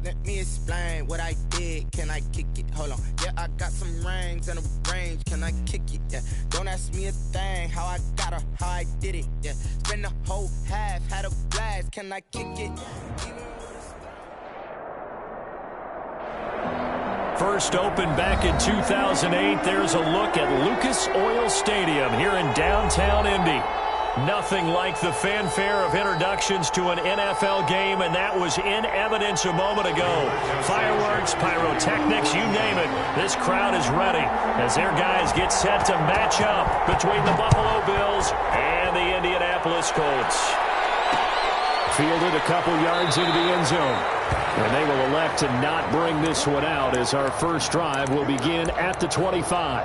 Let me explain what I did. Can I kick it? Hold on. Yeah, I got some rings and a range. Can I kick it? Yeah. Don't ask me a thing. How I got her, how I did it. Yeah. Spend the whole half, had a blast. Can I kick it? First opened back in 2008. There's a look at Lucas Oil Stadium here in downtown Indy. Nothing like the fanfare of introductions to an NFL game, and that was in evidence a moment ago. Fireworks, pyrotechnics, you name it. This crowd is ready as their guys get set to match up between the Buffalo Bills and the Indianapolis Colts. Fielded a couple yards into the end zone. And they will elect to not bring this one out as our first drive will begin at the 25.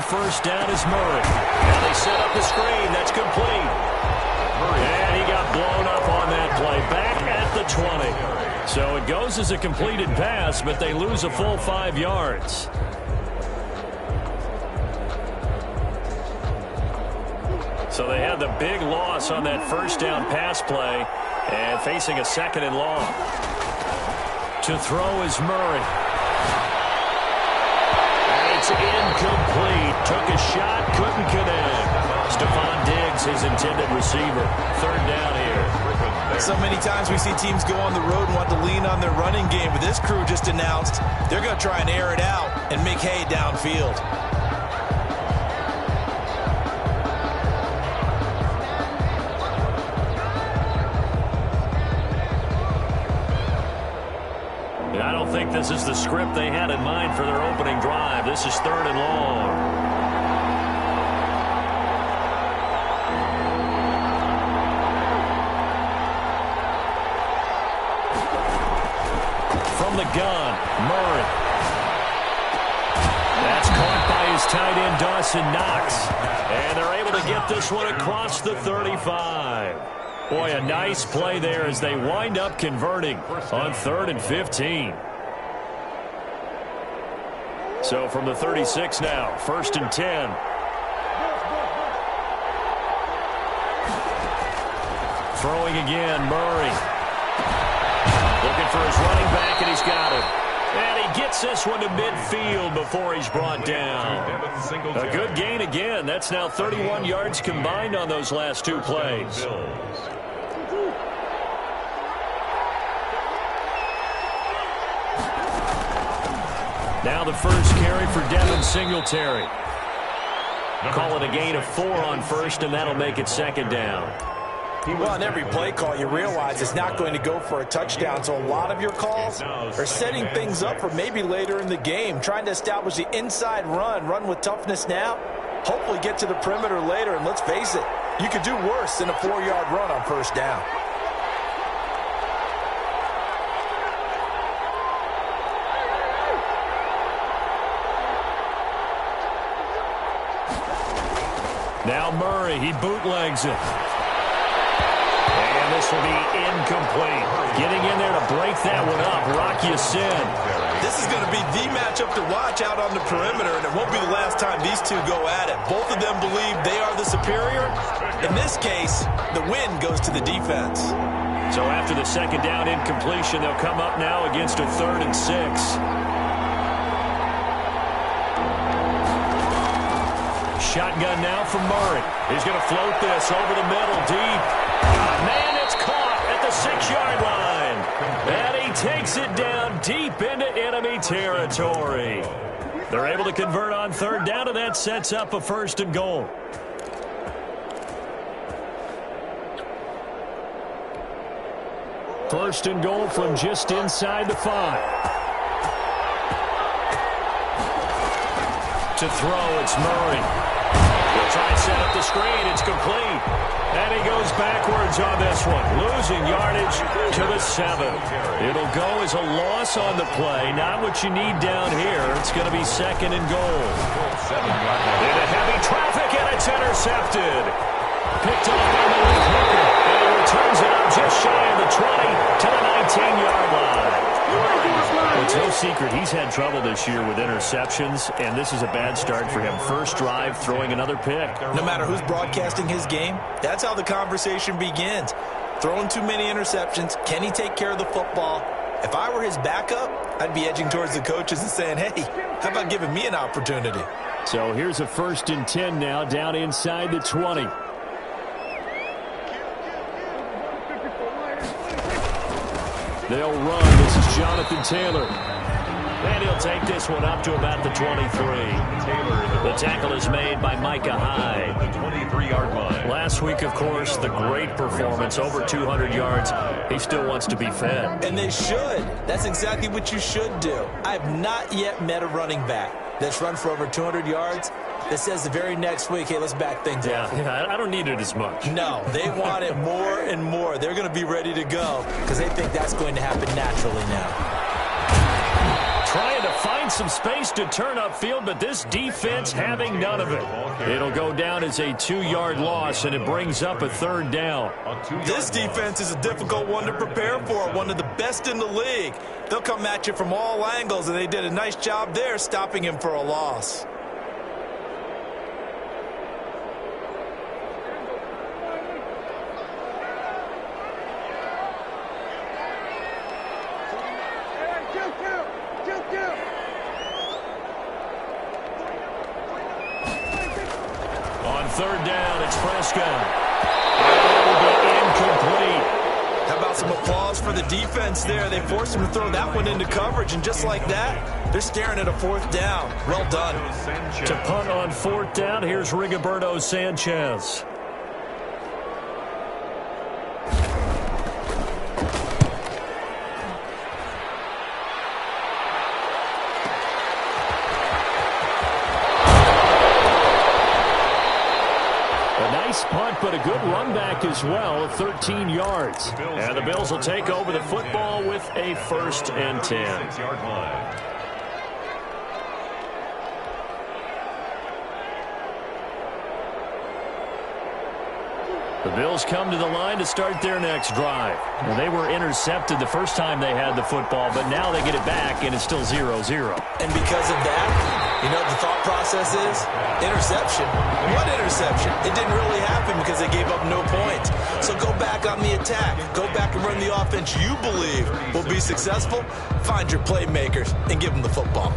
First down is Murray. Now they set up the screen. That's complete. And he got blown up on that play. Back at the 20. So it goes as a completed pass, but they lose a full 5 yards. So they had the big loss on that first down pass play and facing a second and long. To throw is Murray. It's incomplete. Took a shot, couldn't connect. Stephon Diggs, his intended receiver. Third down here. So many times we see teams go on the road and want to lean on their running game, but this crew just announced they're going to try and air it out and make hay downfield. I don't think this is the script they had in mind for their opening drive. This is third and long. From the gun, Murray. That's caught by his tight end, Dawson Knox. And they're able to get this one across the 35. Boy, a nice play there as they wind up converting on 3rd and 15. So from the 36 now, 1st and 10. Throwing again, Murray. Looking for his running back, and he's got it. And he gets this one to midfield before he's brought down. A good gain again. That's now 31 yards combined on those last two plays. Now the first carry for Devin Singletary. Call it a gain of 4 on first, and that'll make it second down. Well, on every play call, you realize it's not going to go for a touchdown, so a lot of your calls are setting things up for maybe later in the game, trying to establish the inside run with toughness now, hopefully get to the perimeter later, and let's face it, you could do worse than a 4-yard run on first down. Now Murray, he bootlegs it. And this will be incomplete. Getting in there to break that one up, Rock Ya-Sin. This is going to be the matchup to watch out on the perimeter, and it won't be the last time these two go at it. Both of them believe they are the superior. In this case, the win goes to the defense. So after the second down incompletion, they'll come up now against a 3rd and 6. Shotgun now from Murray. He's going to float this over the middle, deep. Man, it's caught at the 6-yard line. And he takes it down deep into enemy territory. They're able to convert on 3rd down, and that sets up a 1st and goal. First and goal from just inside the 5. To throw, it's Murray. He'll try and set up the screen. It's complete. And he goes backwards on this one, losing yardage to the 7. It'll go as a loss on the play. Not what you need down here. It's going to be second and goal. Into heavy traffic, and it's intercepted. Picked off by the left-hander. And he returns it up just shy of the 20 to the 19-yard line. Well, it's no secret he's had trouble this year with interceptions, and this is a bad start for him. First drive, throwing another pick. No matter who's broadcasting his game, that's how the conversation begins. Throwing too many interceptions, can he take care of the football? If I were his backup, I'd be edging towards the coaches and saying, hey, how about giving me an opportunity? So here's a 1st and 10 now, down inside the 20. They'll run. This is Jonathan Taylor. And he'll take this one up to about the 23. The tackle is made by Micah Hyde. The 23-yard line. Last week, of course, the great performance, over 200 yards. He still wants to be fed. And they should. That's exactly what you should do. I have not yet met a running back that's run for over 200 yards that says the very next week, hey, let's back things up. Yeah, I don't need it as much. No, they want it more and more. They're going to be ready to go because they think that's going to happen naturally now. Trying to find some space to turn upfield, but this defense having none of it. It'll go down as a 2-yard loss, and it brings up a 3rd down. This defense is a difficult one to prepare for, one of the best in the league. They'll come at you from all angles, and they did a nice job there stopping him for a loss. On 3rd down, it's Prescott. That will be incomplete. How about some applause for the defense there? They forced him to throw that one into coverage, and just like that, they're staring at a 4th down. Well done. To punt on 4th down, here's Rigoberto Sanchez. Punt, but a good run back as well, 13 yards. And the Bills will take over the football with a 1st and 10. The Bills come to the line to start their next drive. Well, they were intercepted the first time they had the football, but now they get it back, and it's still 0-0. And because of that, you know what the thought process is? Interception. What interception? It didn't really happen because they gave up no points. So go back on the attack. Go back and run the offense you believe will be successful. Find your playmakers and give them the football.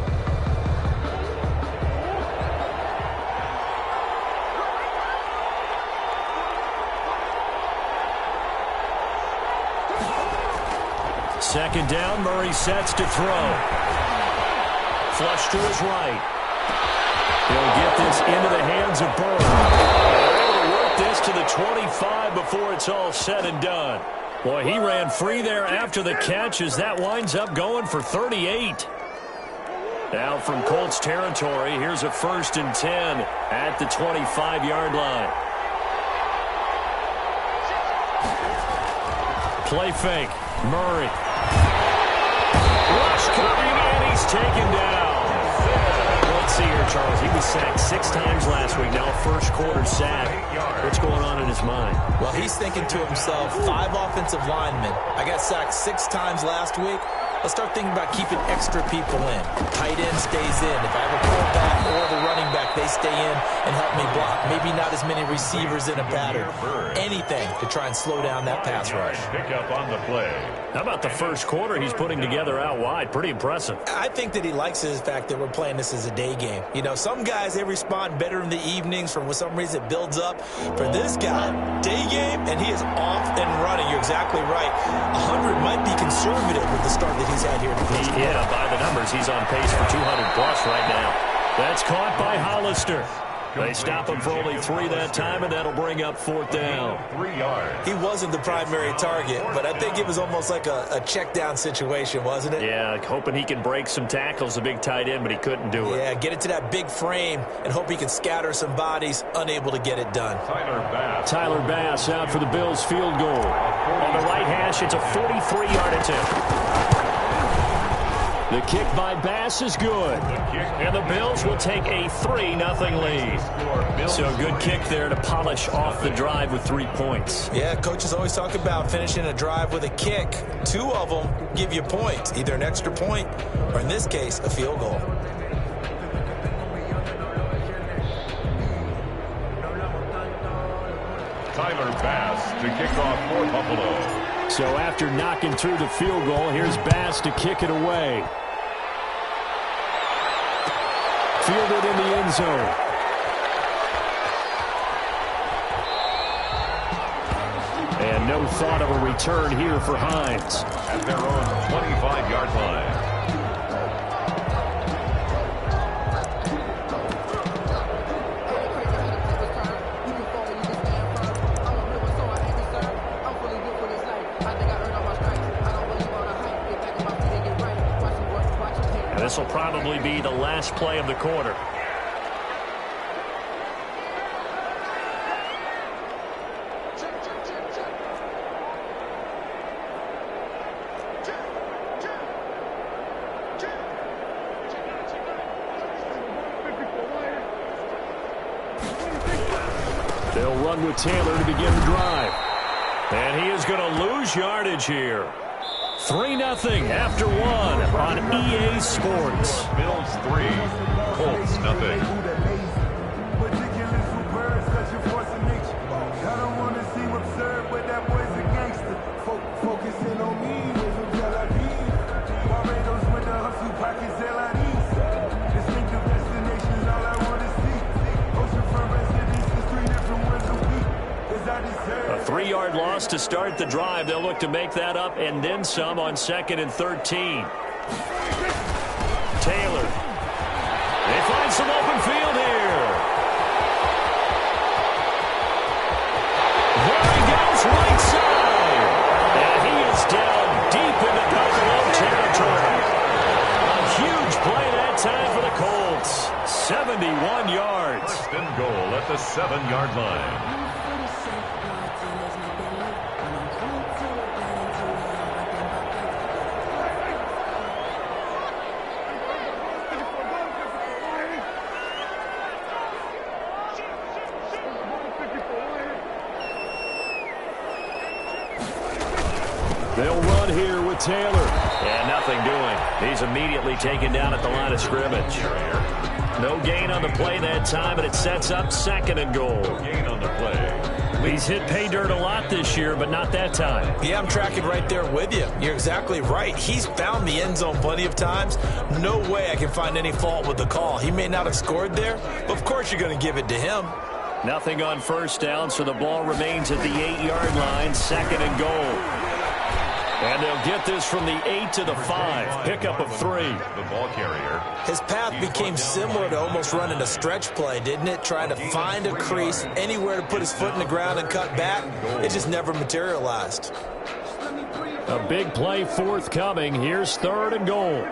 Second down, Murray sets to throw. Flush to his right. He'll get this into the hands of Burr. They're able to work this to the 25 before it's all said and done. Boy, he ran free there after the catch as that winds up going for 38. Now from Colts territory, here's a 1st and 10 at the 25-yard line. Play fake. Murray. Rush coming, and he's taken down. Let's see here, Charles. He was sacked 6 times last week. Now first quarter sack. What's going on in his mind? Well, he's thinking to himself, 5 offensive linemen. I got sacked 6 times last week. Let's start thinking about keeping extra people in. Tight end stays in. If I have a fullback or the running back, they stay in and help me block. Maybe not as many receivers in a pattern. Anything to try and slow down that pass rush. Pick up on the play. How about the first quarter he's putting together out wide? Pretty impressive. I think that he likes the fact that we're playing this as a day game. You know, some guys, they respond better in the evenings. For some reason, it builds up. For this guy, day game, and he is off and running. You're exactly right. 100 might be conservative with the start that he's had here in the first quarter. Yeah, by the numbers, he's on pace for 200 plus right now. That's caught by Hollister. They stop him for only 3 that time, and that'll bring up 4th down. 3 yards. He wasn't the primary target, but I think it was almost like a check down situation, wasn't it? Yeah, hoping he can break some tackles, a big tight end, but he couldn't do it. Yeah, get it to that big frame and hope he can scatter some bodies, unable to get it done. Tyler Bass out for the Bills field goal. On the right hash, it's a 43-yard attempt. The kick by Bass is good. And the Bills will take a 3-0 lead. So a good kick there to polish off the drive with 3 points. Yeah, coaches always talk about finishing a drive with a kick. 2 of them give you points, either an extra point or, in this case, a field goal. Tyler Bass to kick off for Buffalo. So after knocking through the field goal, here's Bass to kick it away. Fielded in the end zone. And no thought of a return here for Hines. At their own 25-yard line. This will probably be the last play of the quarter. They'll run with Taylor to begin the drive. And he is going to lose yardage here. 3-0 after 1 on EA Sports. Bills 3, Colts 0. A 3-yard loss to start the drive. They'll look to make that up and then some on 2nd and 13. Taylor. They find some open field here. There he goes, right side. And he is down deep into Buffalo territory. A huge play that time for the Colts. 71 yards. First and goal at the 7-yard line. They'll run here with Taylor. And nothing doing. He's immediately taken down at the line of scrimmage. No gain on the play that time, and it sets up 2nd and goal. Gain on the play. He's hit pay dirt a lot this year, but not that time. Yeah, I'm tracking right there with you. You're exactly right. He's found the end zone plenty of times. No way I can find any fault with the call. He may not have scored there, but of course you're going to give it to him. Nothing on first down, so the ball remains at the 8-yard line, 2nd and goal. And they'll get this from the 8 to the 5. Pickup of 3. The ball carrier. His path became similar to almost running a stretch play, didn't it? Trying to find a crease, anywhere to put his foot in the ground and cut back. It just never materialized. A big play forthcoming. Here's 3rd and goal.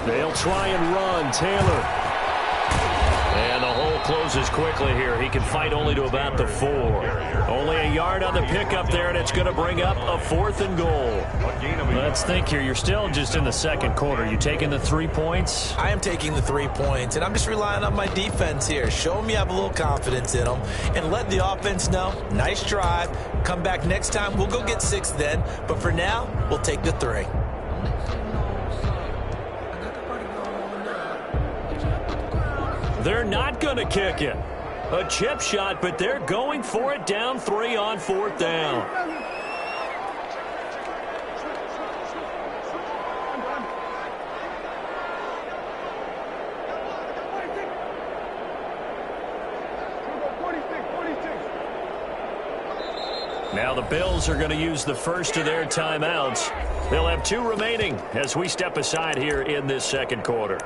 They'll try and run. Taylor. And the hole closes quickly here. He can fight only to about the 4. Only a yard on the pickup there, and it's going to bring up a 4th and goal. Let's think here. You're still just in the 2nd quarter. You taking the 3 points? I am taking the 3 points, and I'm just relying on my defense here. Show them you have a little confidence in them, and let the offense know, nice drive. Come back next time. We'll go get 6 then, but for now, we'll take the 3. They're not going to kick it. A chip shot, but they're going for it down 3 on 4th down. Now the Bills are going to use the first of their timeouts. They'll have 2 remaining as we step aside here in this second quarter.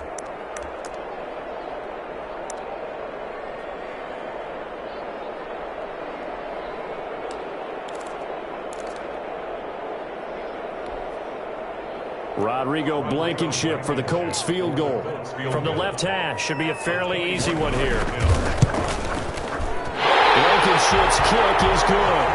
Rodrigo Blankenship for the Colts field goal. From the left hash, should be a fairly easy one here. Blankenship's kick is good.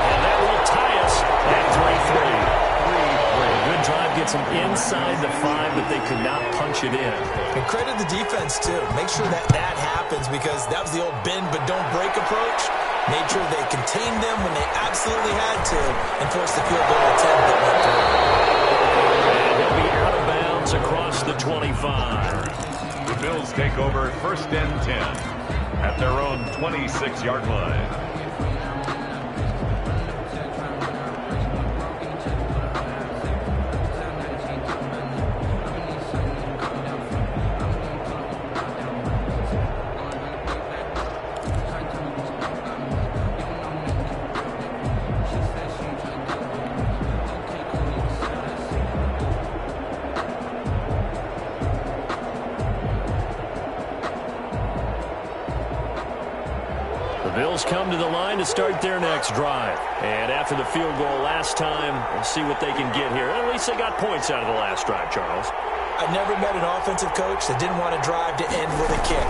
And that will tie us at 3-3. A good drive gets them inside the 5, but they could not punch it in. And credit the defense, too. Make sure that happens because that was the old bend but don't break approach. Made sure they contained them when they absolutely had to and forced the field goal attempt that went through. And he'll be out of bounds across the 25. The Bills take over 1st and 10 at their own 26-yard line. Bills come to the line to start their next drive. And after the field goal last time, we'll see what they can get here. At least they got points out of the last drive, Charles. I never met an offensive coach that didn't want to drive to end with a kick.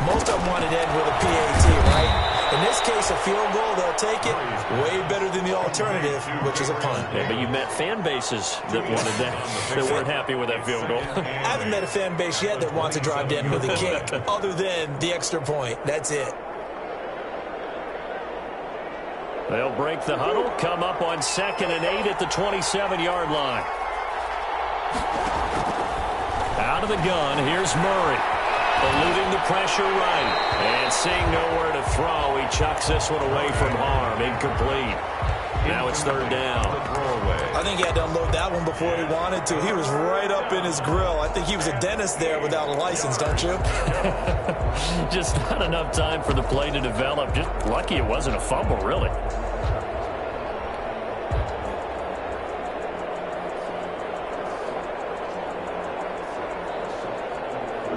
Most of them wanted to end with a PAT, right? In this case, a field goal, they'll take it. Way better than the alternative, which is a punt. Yeah, but you met fan bases that wanted that, that weren't happy with that field goal. I haven't met a fan base yet that wants to drive to end with a kick, other than the extra point. That's it. They'll break the huddle, come up on 2nd and 8 at the 27-yard line. Out of the gun, here's Murray. Eluding the pressure right. And seeing nowhere to throw, he chucks this one away from harm. Incomplete. Now it's 3rd down. I think he had to unload that one before he wanted to. He was right up in his grill. I think he was a dentist there without a license, don't you? Just not enough time for the play to develop. Just lucky it wasn't a fumble, really.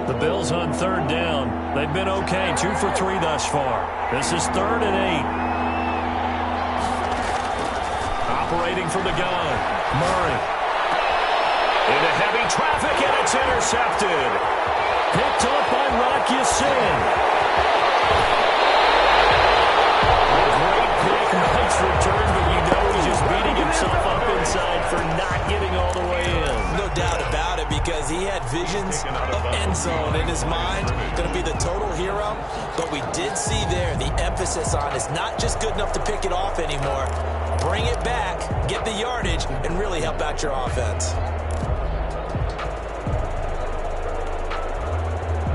The Bills on 3rd down. They've been okay, 2 for 3 thus far. This is 3rd and 8. Operating from the gun, Murray. Into heavy traffic, and it's intercepted. Picked up by Rock Ya-Sin. Great pick, nice return, but you know he's just beating himself up inside for not getting all the way in. No doubt about it, because he had visions of end zone in his mind. Going to be the total hero, but we did see there the emphasis on is not just good enough to pick it off anymore. Bring it back, get the yardage, and really help out your offense.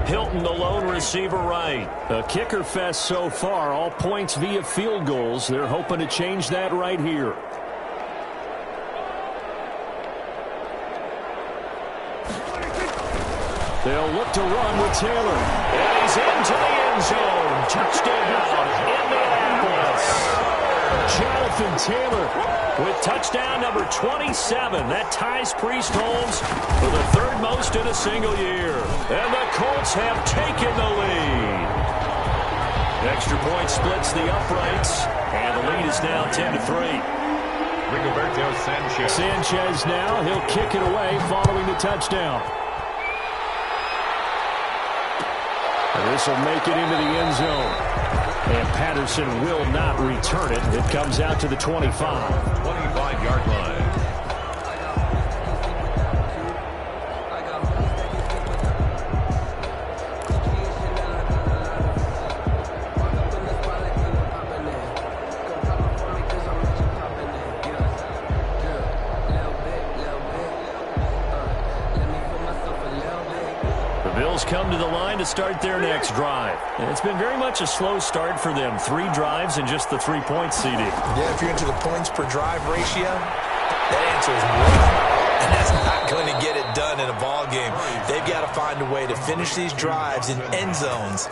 Hilton, the lone receiver right. A kicker fest so far, all points via field goals. They're hoping to change that right here. They'll look to run with Taylor. And he's into the end zone. Touchdown, Indianapolis. Jonathan Taylor with touchdown number 27. That ties Priest Holmes for the 3rd most in a single year. And the Colts have taken the lead. Extra point splits the uprights. And the lead is now 10-3. Rigoberto Sanchez. Sanchez now. He'll kick it away following the touchdown. And this will make it into the end zone. And Patterson will not return it. It comes out to the 25. 25-yard line. Come to the line to start their next drive. And it's been very much a slow start for them. 3 drives and just the 3 points, CD. Yeah, if you're into the points per drive ratio, that answer is 1. And that's not going to get it done in a ball game. They've got to find a way to finish these drives in end zones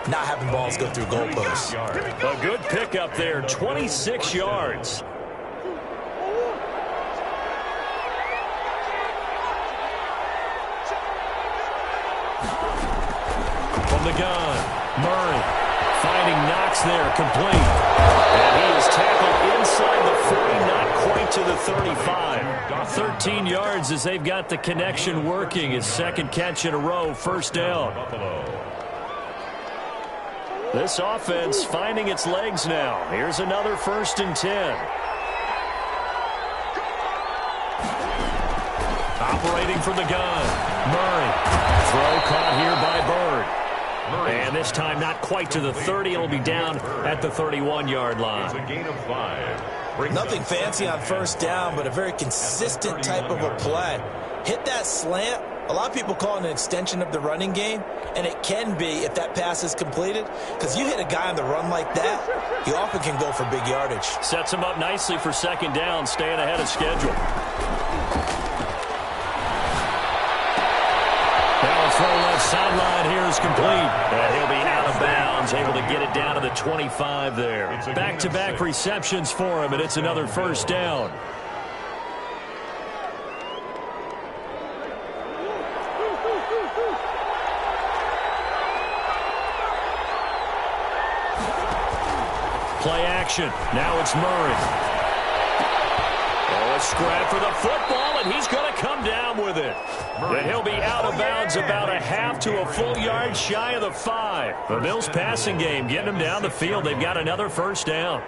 not having balls go through goalposts. A good pickup there, 26 yards. From the gun, Murray finding Knox there, complete. And he is tackled inside the 40, not quite to the 35. 13 yards as they've got the connection working. His second catch in a row, first down. This offense finding its legs now. Here's another 1st and 10. Operating from the gun, Murray. Throw caught here by Bird. And this time not quite to the 30. It'll be down at the 31-yard line. It's a gain of 5. Nothing fancy on first down, but a very consistent type of a play. Hit that slant. A lot of people call it an extension of the running game, and it can be if that pass is completed, because you hit a guy on the run like that, he often can go for big yardage. Sets him up nicely for second down, staying ahead of schedule. Now a throw left sideline here is complete. And he'll be out of bounds, able to get it down to the 25 there. Back-to-back receptions for him, and it's another first down. Play action. Now it's Murray. Oh, a scrap for the football, and he's going to come down with it. And he'll be out of bounds about a half to a full yard shy of the 5. The Bills passing game getting them down the field. They've got another first down.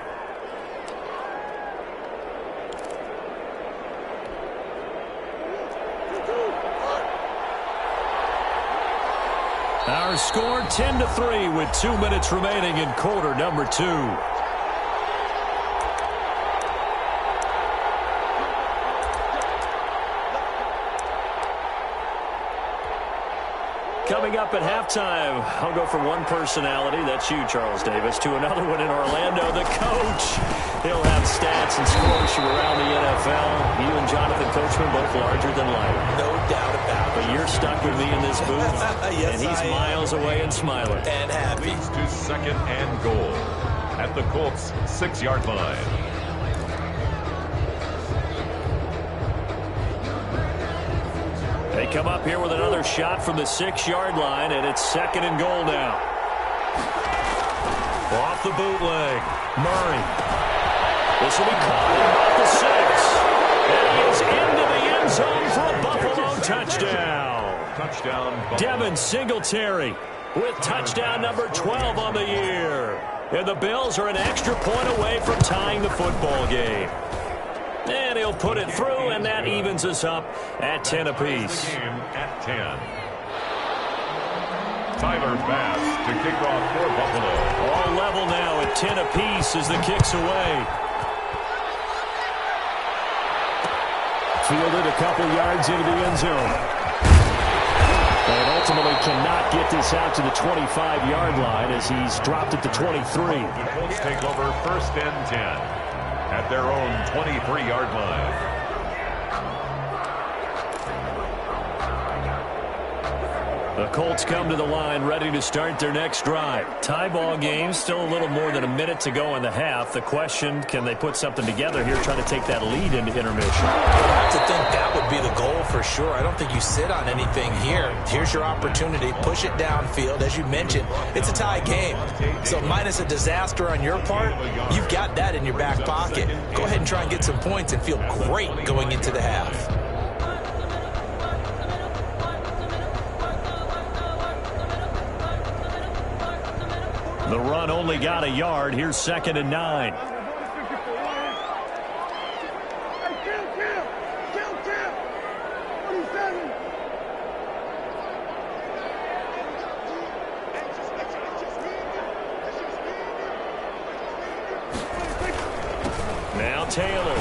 Our score 10-3 with 2 minutes remaining in quarter number 2. Coming up at halftime, I'll go from one personality, that's you, Charles Davis, to another one in Orlando, the coach. He'll have stats and scores from around the NFL. You and Jonathan Coachman both larger than life. No doubt about it. But you're stuck with me in this booth, yes, and he's miles away and smiling. And happy. Leads to second and goal at the Colts' 6-yard line. They come up here with another shot from the 6-yard line, and it's second and goal now. Off the bootleg, Murray. This will be caught at about the 6. And he is into the end zone for a Buffalo touchdown. Touchdown, Buffalo. Devin Singletary with touchdown number 12 on the year. And the Bills are an extra point away from tying the football game. And he'll put it through, and that evens us up at 10 apiece. The game at 10. Tyler Bass to kick off for Buffalo. All level now at 10 apiece as the kick's away. Fielded a couple yards into the end zone. And ultimately cannot get this out to the 25-yard line as he's dropped at the 23. The Colts take over 1st and 10. At their own 23-yard line. The Colts come to the line ready to start their next drive. Tie ball game, still a little more than a minute to go in the half. The question, can they put something together here, try to take that lead into intermission? I have to think that would be the goal for sure. I don't think you sit on anything here. Here's your opportunity. Push it downfield. As you mentioned, it's a tie game. So minus a disaster on your part, you've got that in your back pocket. Go ahead and try and get some points and feel great going into the half. The run only got a yard. Here's 2nd and 9. Now Taylor.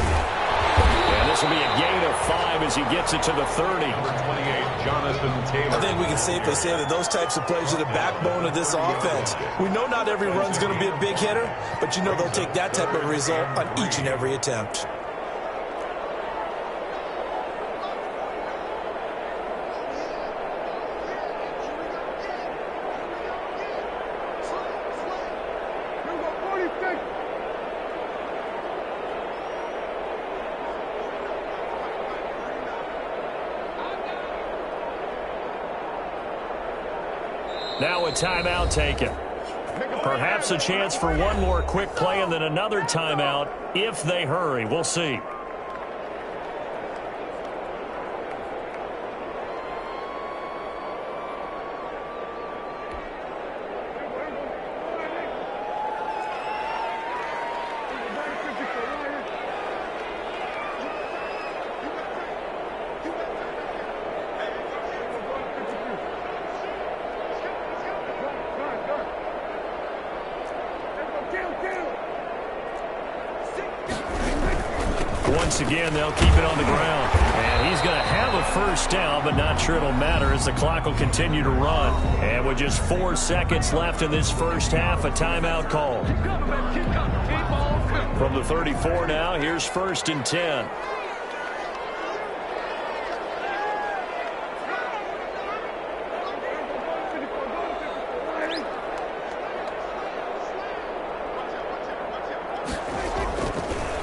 And this will be a gain of 5 as he gets it to the 30. Number 28, Jonathan Taylor. I think we can safely say that those types of plays are the backbone of this offense. We know not every run's going to be a big hitter, but you know they'll take that type of result on each and every attempt. Now a timeout taken. Perhaps a chance for one more quick play and then another timeout if they hurry. We'll see. Once again, they'll keep it on the ground. And he's going to have a first down, but not sure it'll matter as the clock will continue to run. And with just 4 seconds left in this first half, a timeout call. From the 34 now, here's 1st and 10.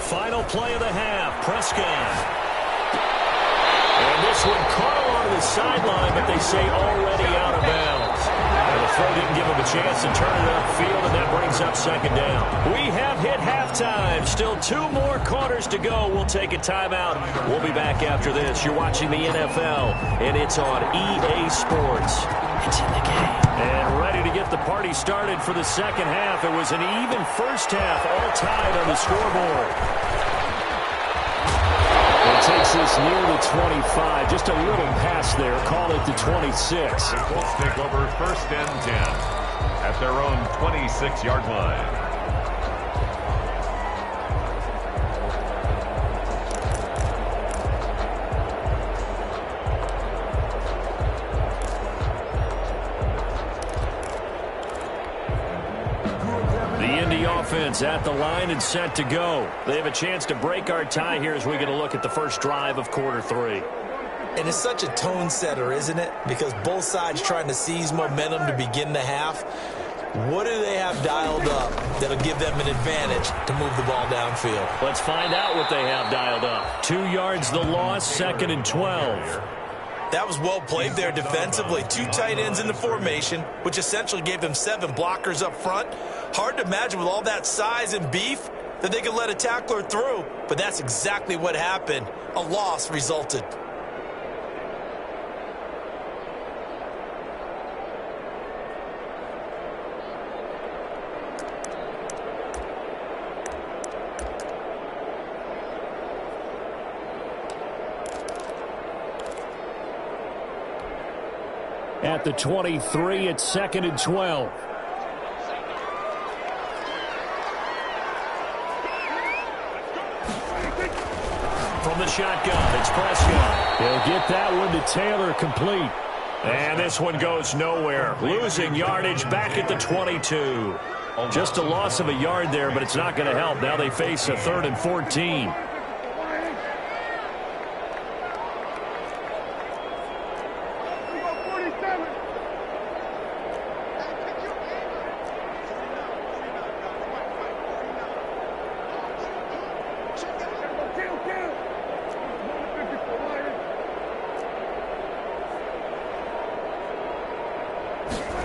Final play of the half, Prescott. And this one caught along the sideline, but they say already out of bounds. And the throw didn't give him a chance to turn it upfield, and that brings up 2nd down. We have hit halftime. Still 2 more quarters to go. We'll take a timeout. We'll be back after this. You're watching the NFL, and it's on EA Sports. It's in the game. And ready to get the party started for the second half. It was an even first half, all tied on the scoreboard. It takes this near the 25. Just a little pass there. Call it the 26. The Colts take over 1st and 10 at their own 26-yard line. Offense at the line and set to go. They have a chance to break our tie here as we get a look at the first drive of quarter 3. And it's such a tone setter, isn't it? Because both sides trying to seize momentum to begin the half. What do they have dialed up that'll give them an advantage to move the ball downfield? Let's find out what they have dialed up. 2 yards the loss, 2nd and 12. That was well played there defensively. 2 tight ends in the formation, which essentially gave them 7 blockers up front. Hard to imagine with all that size and beef that they could let a tackler through. But that's exactly what happened. A loss resulted. At the 23, it's 2nd and 12. From the shotgun, it's Prescott. He'll get that one to Taylor, complete. And this one goes nowhere. Losing yardage back at the 22. Just a loss of a yard there, but it's not going to help. Now they face a 3rd and 14.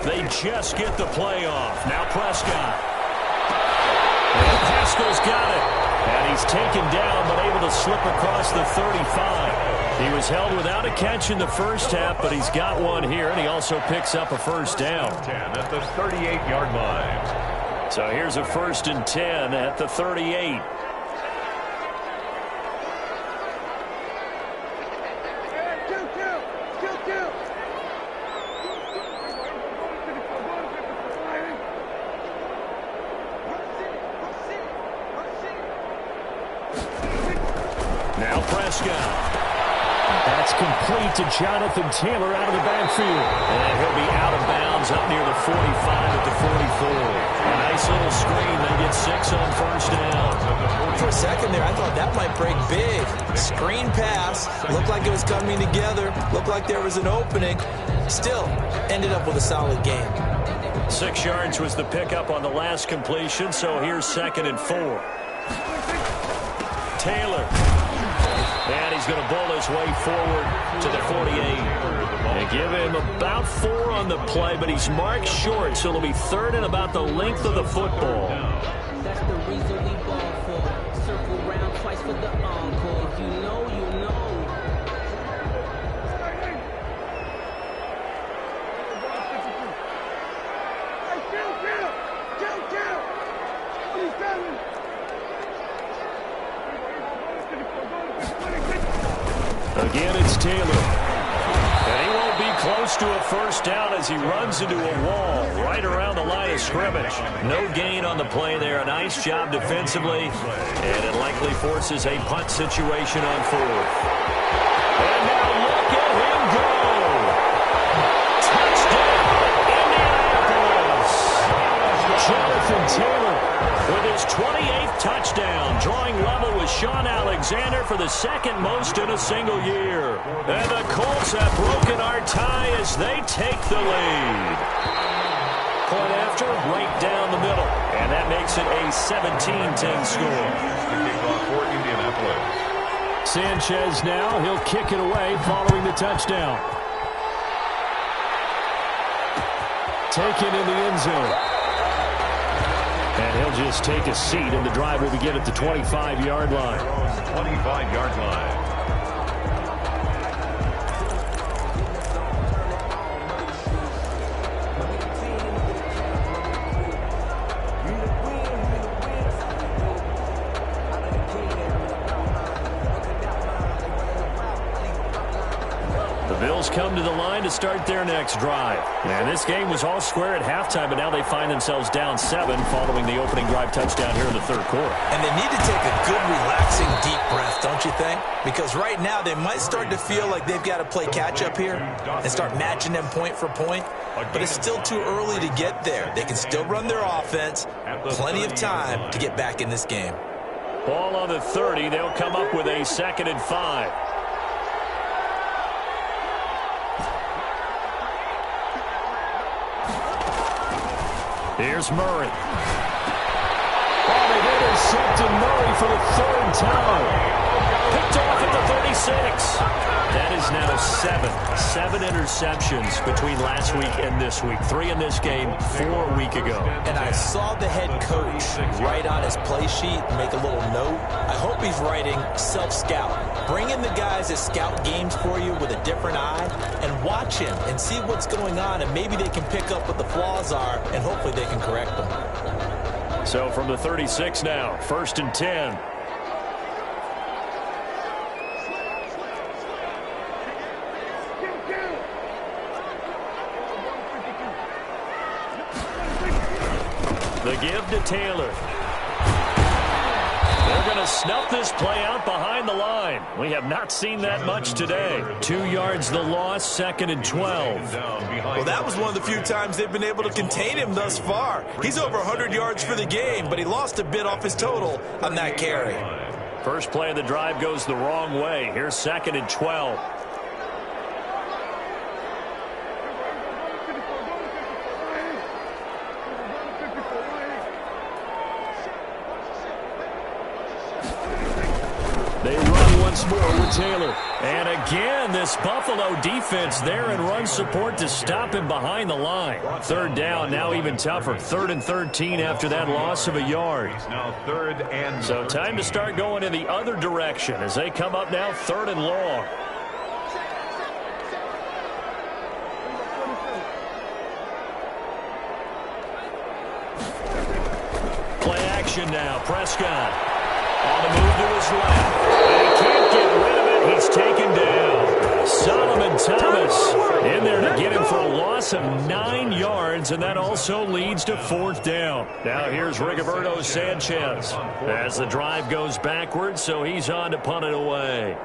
They just get the play off. Now Prescott. And Pascal's got it. And he's taken down, but able to slip across the 35. He was held without a catch in the first half, but he's got one here, and he also picks up a first down. 10 at the 38-yard line. So here's a 1st and 10 at the 38. Now Prescott. That's complete to Jonathan Taylor out of the backfield. And he'll be out of bounds up near the 45 at the 44. A nice little screen. They get 6 on first down. For a second there, I thought that might break big. Screen pass. Looked like it was coming together. Looked like there was an opening. Still, ended up with a solid game. 6 yards was the pickup on the last completion, so here's 2nd and 4. Taylor. And he's going to bowl his way forward to the 48. They give him about 4 on the play, but he's marked short, so it'll be 3rd and about the length of the football. That's the reason we ball for. Circle round twice for the encore. If you know, you know. Again, it's Taylor. And he won't be close to a first down as he runs into a wall right around the line of scrimmage. No gain on the play there. A nice job defensively. And it likely forces a punt situation on 4th. And now look at him go. Touchdown, Indianapolis. Jonathan Taylor with his 28th touchdown, drawing level with Sean Alexander for the 2nd most in a single year. And the Colts have broken our tie as they take the lead. Point after, right down the middle. And that makes it a 17-10 score. The kickoff for Indianapolis. Sanchez now, he'll kick it away following the touchdown. Taken in the end zone. And he'll just take a seat, and the drive will begin at the 25-yard line. 25-yard line. Come to the line to start their next drive. And this game was all square at halftime, but now they find themselves down 7 following the opening drive touchdown here in the 3rd quarter. And they need to take a good, relaxing, deep breath, don't you think? Because right now they might start to feel like they've got to play catch-up here and start matching them point for point. But it's still too early to get there. They can still run their offense. Plenty of time to get back in this game. Ball on the 30. They'll come up with a 2nd and 5. Here's Murray. Oh, they've intercepted Murray for the 3rd time. Picked off at the 36. That is now 7 interceptions between last week and this week. 3 in this game, 4 a week ago. And I saw the head coach write on his play sheet, make a little note. I hope he's writing self-scout. Bring in the guys that scout games for you with a different eye and watch him and see what's going on, and maybe they can pick up what the flaws are, and hopefully they can correct them. So from the 36 now, 1st and 10. The give to Taylor. They're going to snuff this play out behind the line. We have not seen that much today. 2 yards the loss, 2nd and 12. Well, that was one of the few times they've been able to contain him thus far. He's over 100 yards for the game, but he lost a bit off his total on that carry. First play of the drive goes the wrong way. Here's 2nd and 12. They run once more with Taylor. And again, this Buffalo defense there in run support to stop him behind the line. 3rd down, now even tougher. 3rd and 13 after that loss of a yard. Now 3rd and so time to start going in the other direction as they come up now 3rd and long. Play action now. Prescott on the move to his left. And he can't get rid of it. He's taken down. Solomon Thomas in there to get him for a loss of 9 yards, and that also leads to 4th down. Now here's Rigoberto Sanchez as the drive goes backwards, so he's on to punt it away.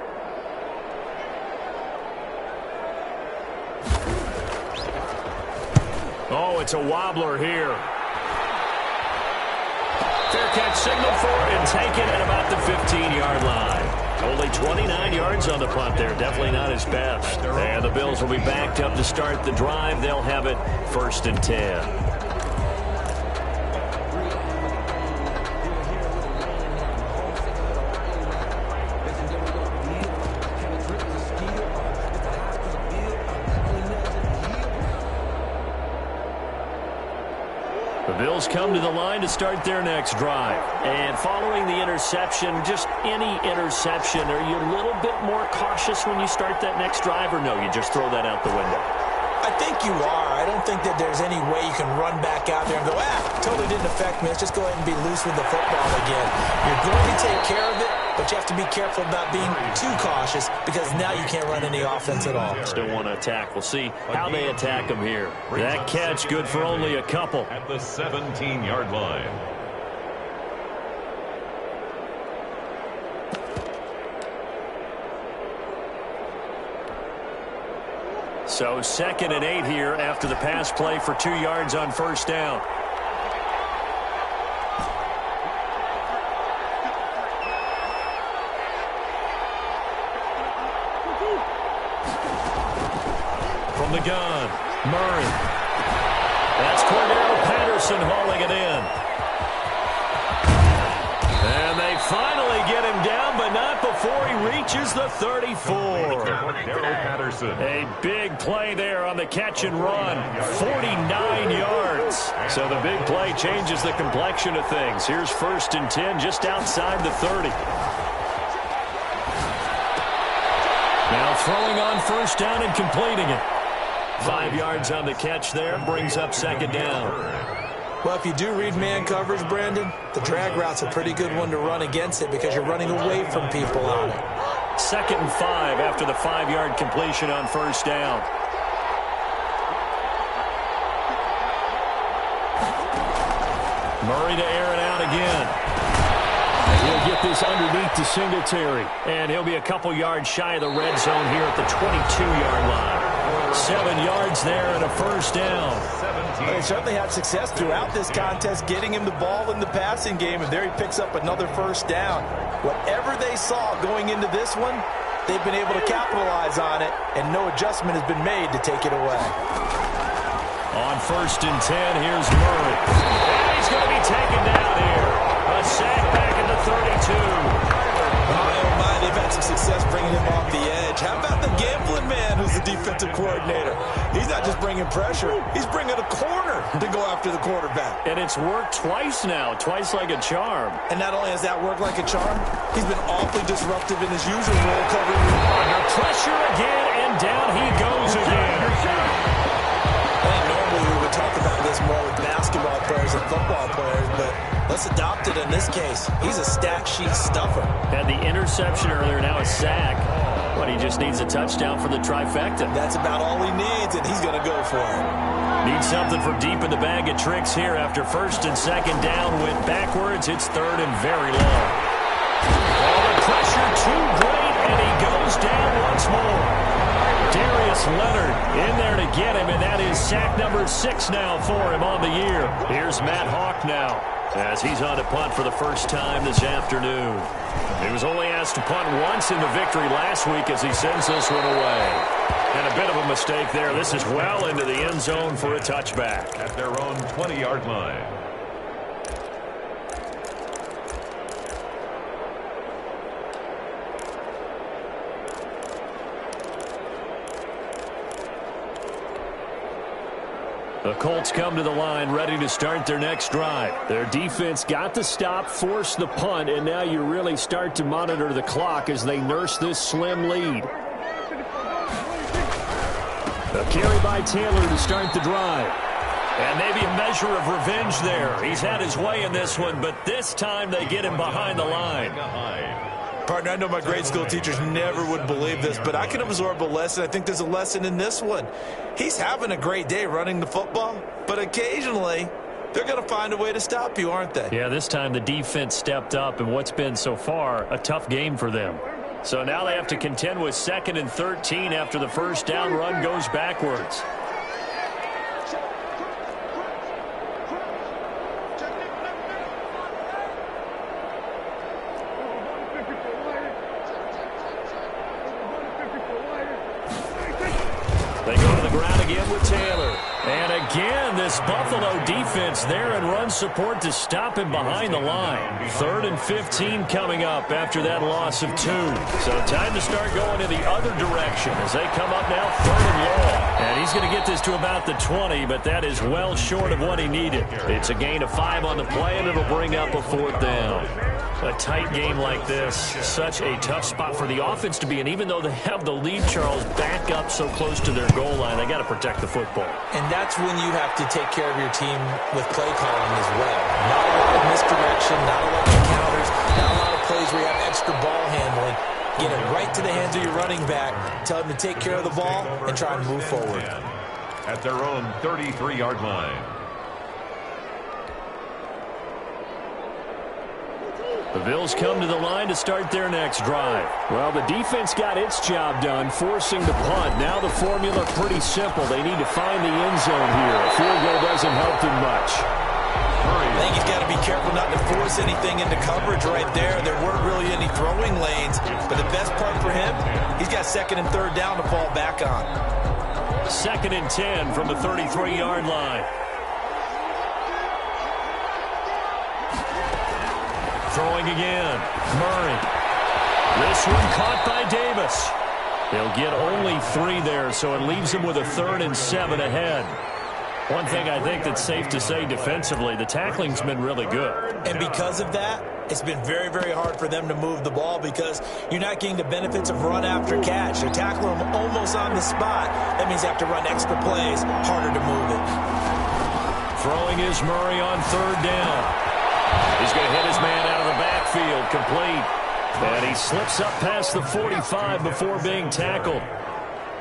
Oh, it's a wobbler here. Fair catch signal for it and taken at about the 15-yard line. Only 29 yards on the punt there. Definitely not his best. And the Bills will be backed up to start the drive. They'll have it 1st and 10. Eagles come to the line to start their next drive. And following the interception, just any interception, are you a little bit more cautious when you start that next drive, or no, you just throw that out the window? I think you are. I don't think that there's any way you can run back out there and go, totally didn't affect me. Let's just go ahead and be loose with the football again. You're going to take care of it, but you have to be careful about being too cautious because now you can't run any offense at all. Still want to attack. We'll see how they attack him here. That catch good for only a couple. At the 17-yard line. So 2nd and 8 here after the pass play for 2 yards on first down. From the gun, Murray. That's Cordero Patterson hauling it in. And they finally get him down, but not before he reaches the 34. Patterson. A big play there on the catch and run. 49 yards. So the big play changes the complexion of things. Here's 1st and 10 just outside the 30. Now throwing on first down and completing it. 5 yards on the catch there. Brings up 2nd down. Well, if you do read man coverage, Brandon, the drag route's a pretty good one to run against it because you're running away from people on it. 2nd and 5 after the 5-yard completion on first down. Murray to air it out again. And he'll get this underneath to Singletary. And he'll be a couple yards shy of the red zone here at the 22-yard line. 7 yards there and a first down. Well, they certainly had success throughout this contest getting him the ball in the passing game, and there he picks up another first down. Whatever they saw going into this one, they've been able to capitalize on it, and no adjustment has been made to take it away. On 1st and 10, here's Murray. And he's going to be taken down here. A sack back at the 32. Oh, my, they've had some success bringing him off the edge. How about the gambling man who's the defensive coordinator? He's not just bringing pressure. He's bringing a corner to go after the quarterback. And it's worked twice now, twice like a charm. And not only has that worked like a charm, he's been awfully disruptive in his usual role covering. Under pressure again, and down he goes again. And normally we would talk about this more with basketball players and football players, but let's adopt it in this case. He's a stat sheet stuffer. Had the interception earlier, now a sack. But he just needs a touchdown for the trifecta. That's about all he needs, and he's going to go for it. Needs something for deep in the bag of tricks here after 1st and 2nd down. Went backwards. It's 3rd and very long. Oh, the pressure too great, and he goes down once more. Darius Leonard in there to get him, and that is sack number 6 now for him on the year. Here's Matt Hawk now, as he's on to punt for the first time this afternoon. He was only asked to punt once in the victory last week as he sends this one away. And a bit of a mistake there. This is well into the end zone for a touchback. At their own 20-yard line. The Colts come to the line ready to start their next drive. Their defense got the stop, forced the punt, and now you really start to monitor the clock as they nurse this slim lead. A carry by Taylor to start the drive. And maybe a measure of revenge there. He's had his way in this one, but this time they get him behind the line. Partner, I know my grade school teachers never would believe this, but I can absorb a lesson. I think there's a lesson in this one. He's having a great day running the football, but occasionally they're going to find a way to stop you, aren't they? Yeah, this time the defense stepped up in what's been so far a tough game for them. So now they have to contend with 2nd and 13 after the first down run goes backwards. They go to the ground again with Taylor. And again, this Buffalo defense there in run support to stop him behind the line. 3rd and 15 coming up after that loss of 2. So time to start going in the other direction as they come up now 3rd and long. And he's going to get this to about the 20, but that is well short of what he needed. It's a gain of 5 on the play, and it'll bring up a 4th down. A tight game like this, such a tough spot for the offense to be in. Even though they have the lead, Charles, back up so close to their goal line, they got to protect the football. And that's when you have to take care of your team with play calling as well. Not a lot of misdirection, not a lot of counters, not a lot of plays where you have extra ball handling. Get it right to the hands of your running back, tell him to take care of the ball, and try and move forward. At their own 33-yard line. The Bills come to the line to start their next drive. Well, the defense got its job done, forcing the punt. Now the formula pretty simple. They need to find the end zone here. A field goal doesn't help them much. I think he's got to be careful not to force anything into coverage right there. There weren't really any throwing lanes, but the best part for him, he's got 2nd and 3rd down to fall back on. 2nd and 10 from the 33-yard line. Throwing again. Murray. This one caught by Davis. They'll get only 3 there, so it leaves them with a 3rd and 7 ahead. One thing I think that's safe to say defensively, the tackling's been really good. And because of that, it's been very, very hard for them to move the ball because you're not getting the benefits of run after catch. They're tackling them almost on the spot. That means they have to run extra plays, harder to move it. Throwing is Murray on 3rd down. He's going to hit his man out of the backfield, complete. And he slips up past the 45 before being tackled.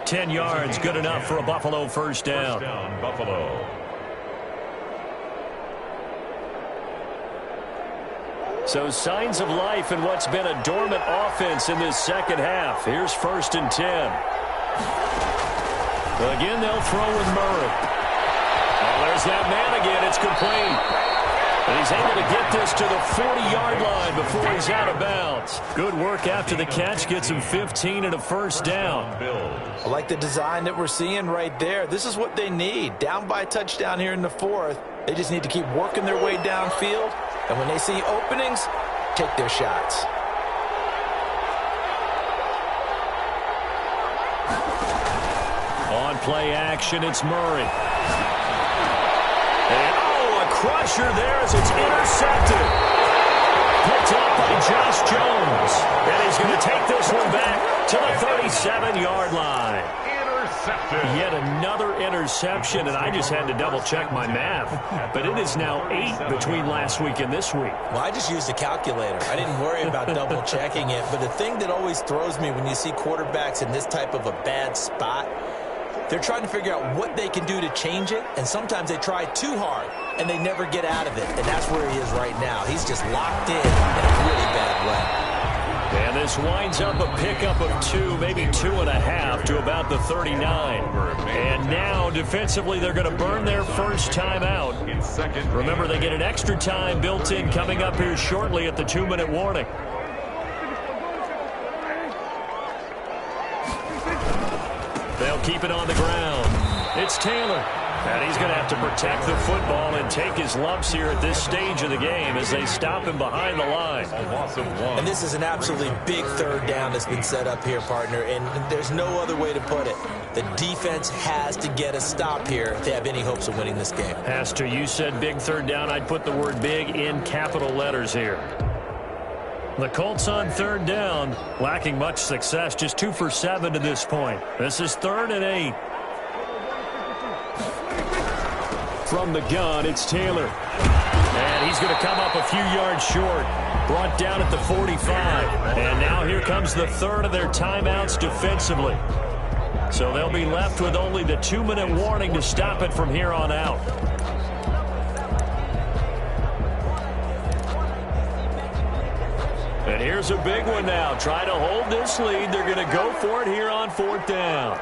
10 yards, good enough for a Buffalo first down. Buffalo. So signs of life in what's been a dormant offense in this second half. Here's 1st and 10. Again, they'll throw with Murray. Oh, there's that man again. It's complete. And he's able to get this to the 40-yard line before he's out of bounds. Good work after the catch. Gets him 15 and a first down. I like the design that we're seeing right there. This is what they need. Down by a touchdown here in the 4th. They just need to keep working their way downfield. And when they see openings, take their shots. On play action, it's Murray. And crusher there as it's intercepted. Picked up by Josh Jones. And he's going to take this one back to the 37-yard line. Intercepted. Yet another interception, and I just had to double-check my math. But it is now 8 between last week and this week. Well, I just used a calculator. I didn't worry about double-checking it. But the thing that always throws me when you see quarterbacks in this type of a bad spot, they're trying to figure out what they can do to change it, and sometimes they try too hard, and they never get out of it, and that's where he is right now. He's just locked in a really bad way. And this winds up a pickup of 2, maybe 2.5 to about the 39. And now, defensively, they're going to burn their first time out. Remember, they get an extra time built in coming up here shortly at the 2-minute warning. They'll keep it on the ground. It's Taylor. And he's going to have to protect the football and take his lumps here at this stage of the game as they stop him behind the line. And this is an absolutely big 3rd down that's been set up here, partner, and there's no other way to put it. The defense has to get a stop here if they have any hopes of winning this game. Has to. You said big 3rd down. I'd put the word big in capital letters here. The Colts on 3rd down, lacking much success, just 2 for 7 to this point. This is 3rd and 8. From the gun, it's Taylor. And he's going to come up a few yards short. Brought down at the 45. And now here comes the 3rd of their timeouts defensively. So they'll be left with only the 2-minute warning to stop it from here on out. And here's a big one now. Try to hold this lead. They're going to go for it here on 4th down.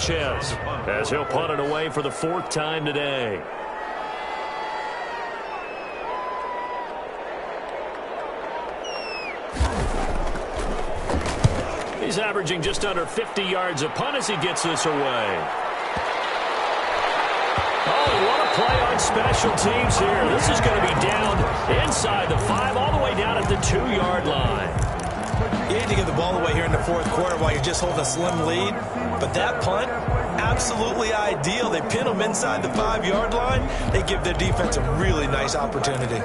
Sanchez as he'll punt it away for the 4th time today. He's averaging just under 50 yards a punt as he gets this away. Oh, what a play on special teams here. This is going to be down inside the 5, all the way down at the 2-yard line. You need to get the ball away here in the 4th quarter while you're just holding a slim lead. But that punt, absolutely ideal. They pin them inside the 5-yard line. They give their defense a really nice opportunity.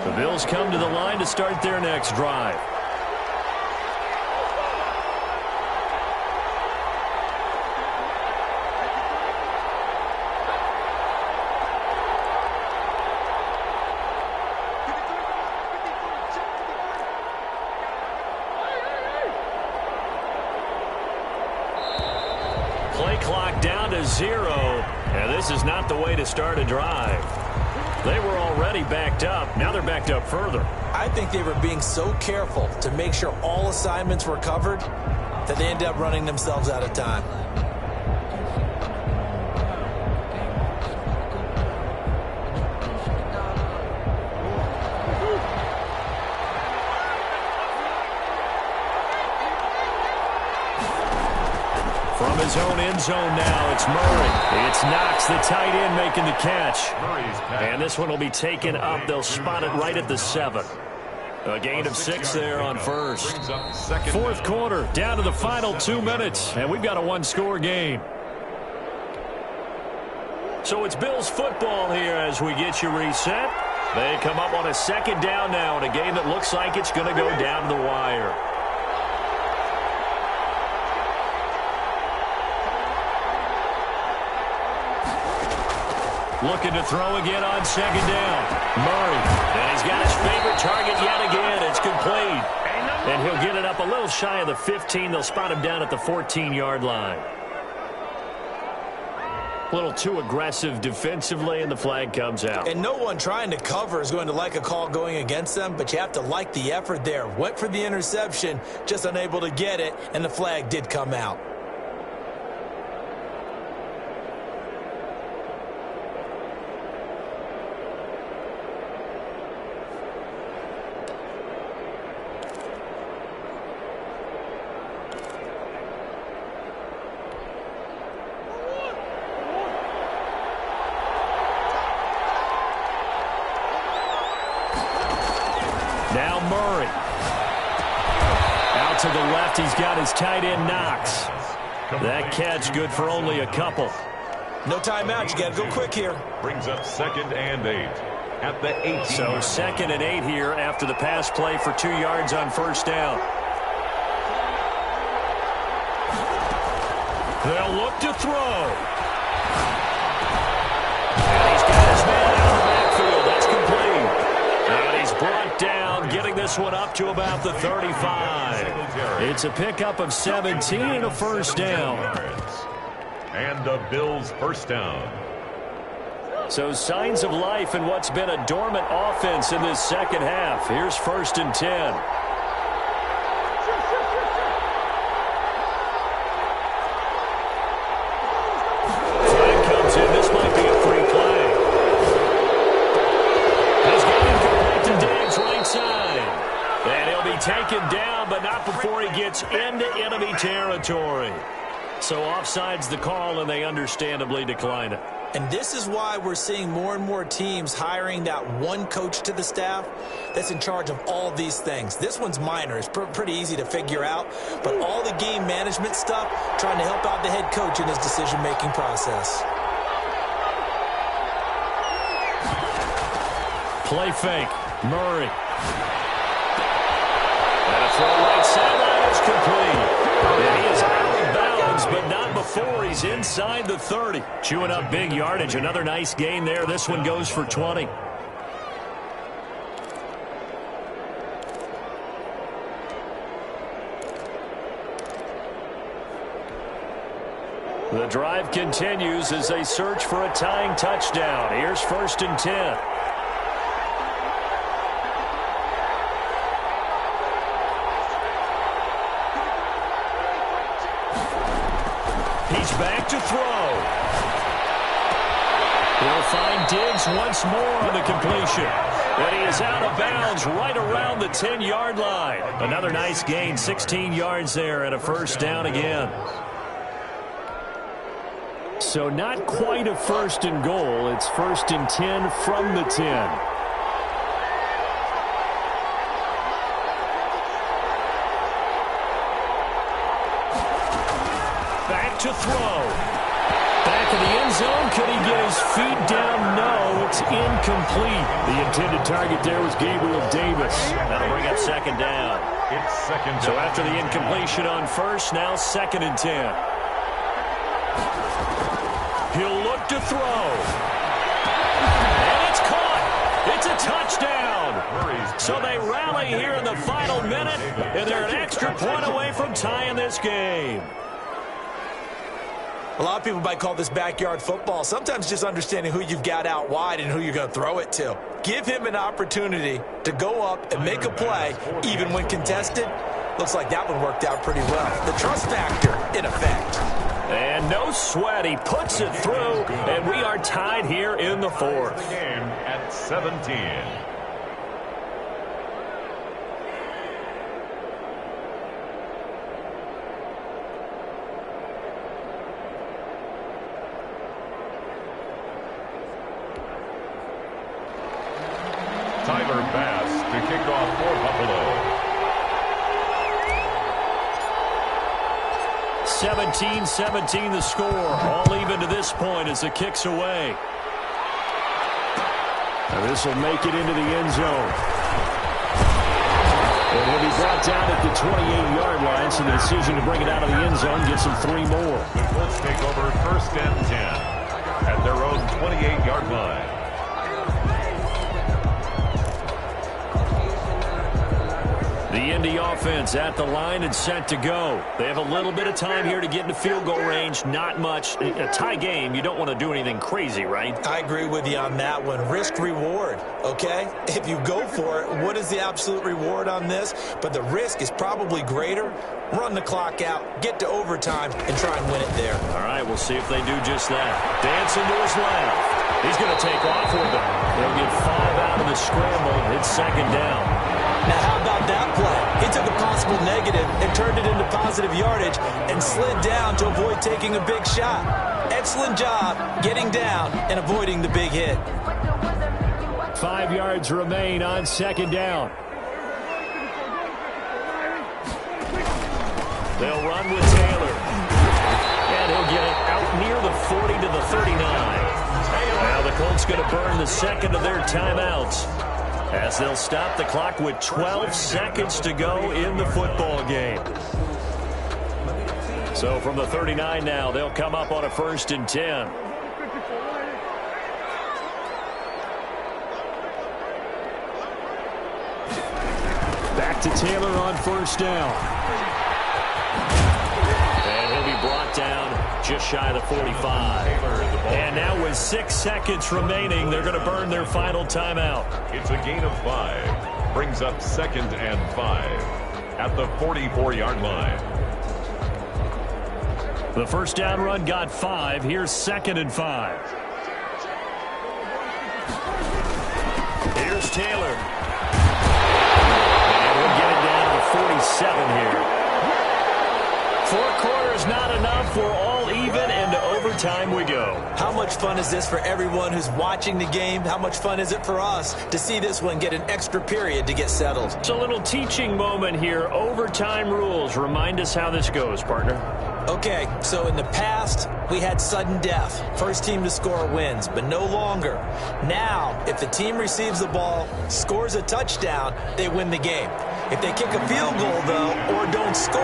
The Bills come to the line to start their next drive. Play clock down to 0, and this is not the way to start a drive. They were already backed up. Now they're backed up further. I think they were being so careful to make sure all assignments were covered that they ended up running themselves out of time. From his own end zone now, it's Murray. It's Knox, the tight end, making the catch. And this one will be taken up. They'll spot it right at the 7. A gain of 6 there on first. 4th quarter, down to the final 2 minutes, and we've got a 1-score game. So it's Bills football here as we get you reset. They come up on a 2nd down now in a game that looks like it's going to go down to the wire. Looking to throw again on 2nd down. Murray, and he's got his favorite target yet again. It's complete. And he'll get it up a little shy of the 15. They'll spot him down at the 14-yard line. A little too aggressive defensively, and the flag comes out. And no one trying to cover is going to like a call going against them, but you have to like the effort there. Went for the interception, just unable to get it, and the flag did come out. Now Murray. Out to the left, he's got his tight end Knox. That catch good for only a couple. No timeout. You got to go quick here. Brings up 2nd and 8 at the 18. So 2nd and 8 here after the pass play for 2 yards on 1st down. They'll look to throw. And he's got his man out of the backfield. That's complete. And he's brought down, getting this one up to about the 35. It's a pickup of 17 and a 1st down. And the Bills' 1st down. So signs of life in what's been a dormant offense in this 2nd half. Here's 1st and 10. Flag comes in. This might be a free play. He's got it complete to Diggs right side. And he'll be taken down, but not before he gets into enemy territory. So offside's the call, and they understandably decline it. And this is why we're seeing more and more teams hiring that one coach to the staff that's in charge of all these things. This one's minor. It's pretty easy to figure out. But all the game management stuff, trying to help out the head coach in his decision-making process. Play fake. Murray. And a throw right sideline is complete. And he is out of bounds, but not before he's inside the 30. Chewing up big yardage. Another nice gain there. This one goes for 20. The drive continues as they search for a tying touchdown. Here's 1st and 10. He's back to throw. He'll find Diggs once more on the completion. And he is out of bounds right around the 10-yard line. Another nice gain, 16 yards there, and a 1st down again. So not quite a 1st and goal. It's 1st and 10 from the 10. Back to throw. Back in the end zone. Could he get his feet down? No, it's incomplete. The intended target there was Gabriel Davis. That'll bring up 2nd down. It's 2nd down. So after the incompletion on 1st, now 2nd and 10. He'll look to throw. And it's caught. It's a touchdown. So they rally here in the final minute, and they're an extra point away from tying this game. A lot of people might call this backyard football. Sometimes just understanding who you've got out wide and who you're going to throw it to. Give him an opportunity to go up and make a play, even when contested. Looks like that one worked out pretty well. The trust factor in effect. And no sweat. He puts it through, and we are tied here in the 4th. The game at 17. Tyler Bass to kick off for Buffalo. 17-17 the score. All even to this point as the kick's away. And this will make it into the end zone. And he'll be brought down at the 28-yard line, so the decision to bring it out of the end zone gets him 3 more. The Colts take over 1st and 10 at their own 28-yard line. The Indy offense at the line and set to go. They have a little bit of time here to get into field goal range. Not much. A tie game, you don't want to do anything crazy, right? I agree with you on that one. Risk-reward, okay? If you go for it, what is the absolute reward on this? But the risk is probably greater. Run the clock out, get to overtime, and try and win it there. All right, we'll see if they do just that. Dancing to his left. He's going to take off with it. They'll get 5 out of the scramble. It's 2nd down. Now, how about that play? He took a possible negative and turned it into positive yardage and slid down to avoid taking a big shot. Excellent job getting down and avoiding the big hit. 5 yards remain on 2nd down. They'll run with Taylor. And he'll get it out near the 40 to the 39. Now the Colts going to burn the 2nd of their timeouts, as they'll stop the clock with 12 seconds to go in the football game. So from the 39 now, they'll come up on a 1st and 10. Back to Taylor on 1st down. And he'll be brought down just shy of the 45. And now with 6 seconds remaining, they're going to burn their final timeout. It's a gain of 5. Brings up 2nd and 5 at the 44-yard line. The 1st down run got 5. Here's 2nd and 5. Here's Taylor. And we'll get it down to 47 here. 4 quarters not enough. We're all even, and to overtime we go. How much fun is this for everyone who's watching the game? How much fun is it for us to see this one get an extra period to get settled? It's a little teaching moment here. Overtime rules. Remind us how this goes, partner. Okay, so in the past, we had sudden death. First team to score wins, but no longer. Now, if the team receives the ball, scores a touchdown, they win the game. If they kick a field goal, though, or don't score,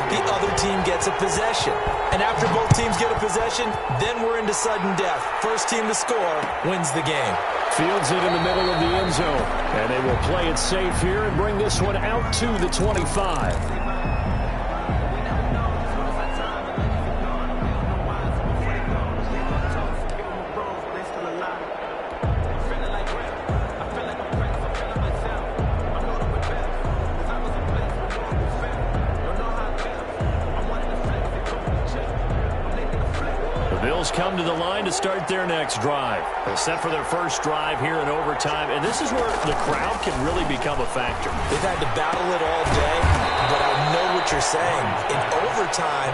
the other team gets a possession. And after both teams get a possession, then we're into sudden death. First team to score wins the game. Fields it in the middle of the end zone. And they will play it safe here and bring this one out to the 25. come to the line to start their next drive. They're set for their first drive here in overtime, and this is where the crowd can really become a factor. They've had to battle it all day, but I know what you're saying. In overtime,